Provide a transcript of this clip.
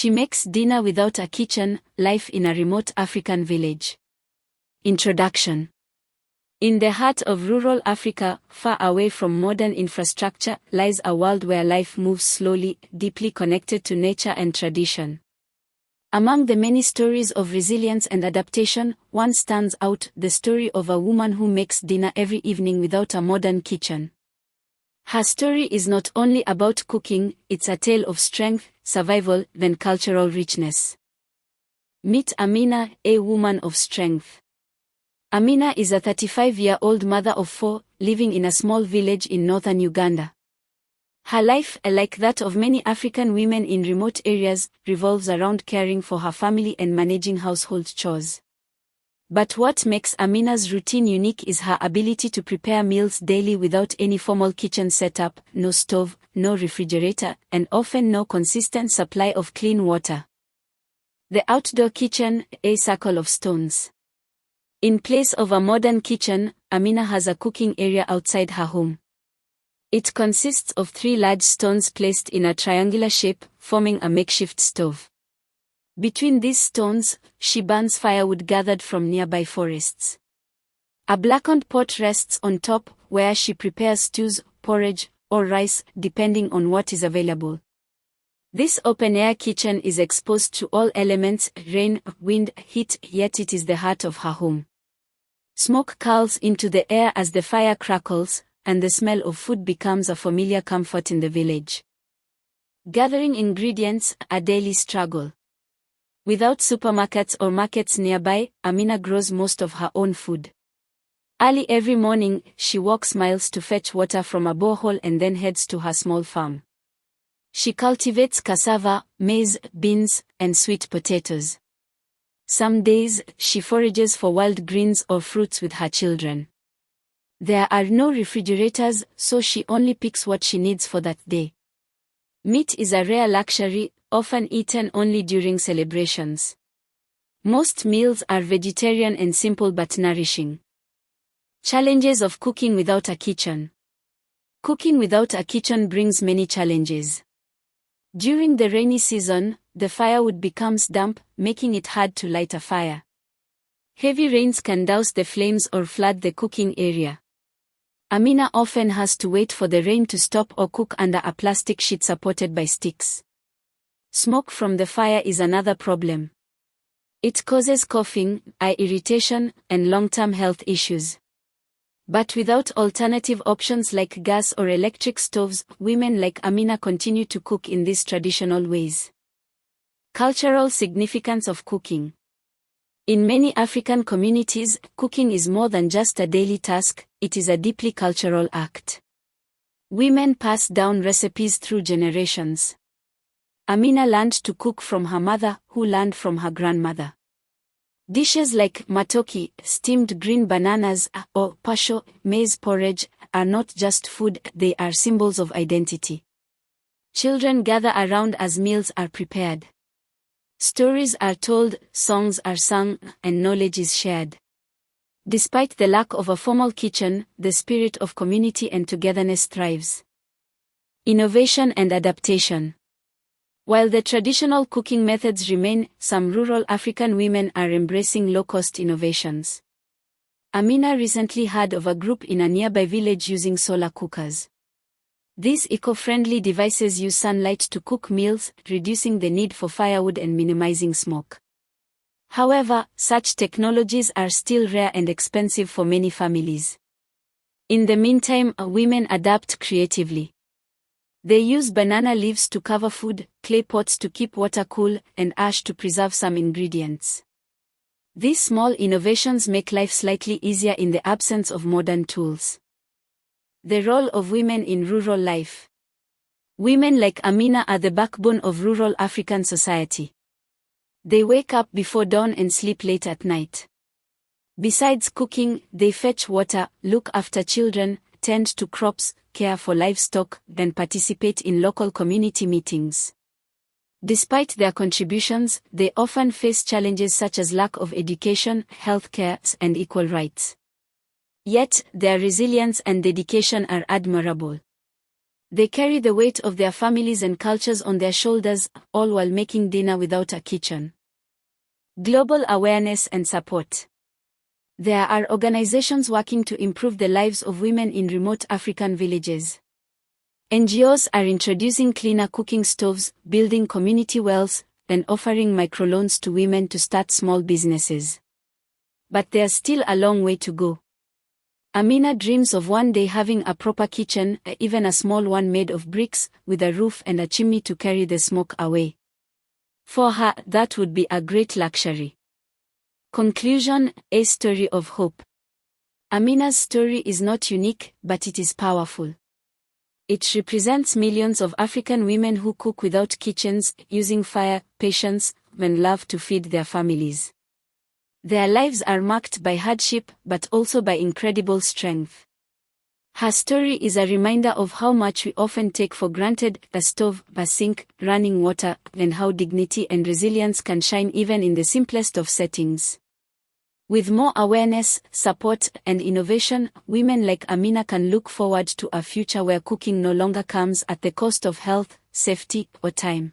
She makes dinner without a kitchen, life in a remote African village. Introduction. In the heart of rural Africa, far away from modern infrastructure, lies a world where life moves slowly, deeply connected to nature and tradition. Among the many stories of resilience and adaptation, one stands out, the story of a woman who makes dinner every evening without a modern kitchen. Her story is not only about cooking, it's a tale of strength, survival, and cultural richness. Meet Amina, a woman of strength. Amina is a 35-year-old mother of 4, living in a small village in northern Uganda. Her life, like that of many African women in remote areas, revolves around caring for her family and managing household chores. But what makes Amina's routine unique is her ability to prepare meals daily without any formal kitchen setup, no stove, no refrigerator, and often no consistent supply of clean water. The outdoor kitchen, a circle of stones. In place of a modern kitchen, Amina has a cooking area outside her home. It consists of 3 large stones placed in a triangular shape, forming a makeshift stove. Between these stones, she burns firewood gathered from nearby forests. A blackened pot rests on top, where she prepares stews, porridge, or rice, depending on what is available. This open-air kitchen is exposed to all elements, rain, wind, heat, yet it is the heart of her home. Smoke curls into the air as the fire crackles, and the smell of food becomes a familiar comfort in the village. Gathering ingredients, a daily struggle. Without supermarkets or markets nearby, Amina grows most of her own food. Early every morning, she walks miles to fetch water from a borehole and then heads to her small farm. She cultivates cassava, maize, beans, and sweet potatoes. Some days, she forages for wild greens or fruits with her children. There are no refrigerators, so she only picks what she needs for that day. Meat is a rare luxury, often eaten only during celebrations. Most meals are vegetarian and simple but nourishing. Challenges of cooking without a kitchen. Cooking without a kitchen brings many challenges. During the rainy season, the firewood becomes damp, making it hard to light a fire. Heavy rains can douse the flames or flood the cooking area. Amina often has to wait for the rain to stop or cook under a plastic sheet supported by sticks. Smoke from the fire is another problem. It causes coughing, eye irritation, and long-term health issues. But without alternative options like gas or electric stoves, women like Amina continue to cook in these traditional ways. Cultural significance of cooking. In many African communities, cooking is more than just a daily task, it is a deeply cultural act. Women pass down recipes through generations. Amina learned to cook from her mother, who learned from her grandmother. Dishes like matoke, steamed green bananas, or pasho, maize porridge, are not just food, they are symbols of identity. Children gather around as meals are prepared. Stories are told, songs are sung, and knowledge is shared. Despite the lack of a formal kitchen, the spirit of community and togetherness thrives. Innovation and adaptation. While the traditional cooking methods remain, some rural African women are embracing low-cost innovations. Amina recently heard of a group in a nearby village using solar cookers. These eco-friendly devices use sunlight to cook meals, reducing the need for firewood and minimizing smoke. However, such technologies are still rare and expensive for many families. In the meantime, women adapt creatively. They use banana leaves to cover food, clay pots to keep water cool, and ash to preserve some ingredients. These small innovations make life slightly easier in the absence of modern tools. The role of women in rural life. Women like Amina are the backbone of rural African society. They wake up before dawn and sleep late at night. Besides cooking, they fetch water, look after children, tend to crops, care for livestock, and participate in local community meetings. Despite their contributions, they often face challenges such as lack of education, healthcare, and equal rights. Yet, their resilience and dedication are admirable. They carry the weight of their families and cultures on their shoulders, all while making dinner without a kitchen. Global awareness and support. There are organizations working to improve the lives of women in remote African villages. NGOs are introducing cleaner cooking stoves, building community wells, and offering microloans to women to start small businesses. But there's still a long way to go. Amina dreams of one day having a proper kitchen, even a small one made of bricks, with a roof and a chimney to carry the smoke away. For her, that would be a great luxury. Conclusion: a story of hope. Amina's story is not unique, but it is powerful. It represents millions of African women who cook without kitchens, using fire, patience, and love to feed their families. Their lives are marked by hardship, but also by incredible strength. Her story is a reminder of how much we often take for granted: a stove, a sink, running water, and how dignity and resilience can shine even in the simplest of settings. With more awareness, support, and innovation, women like Amina can look forward to a future where cooking no longer comes at the cost of health, safety, or time.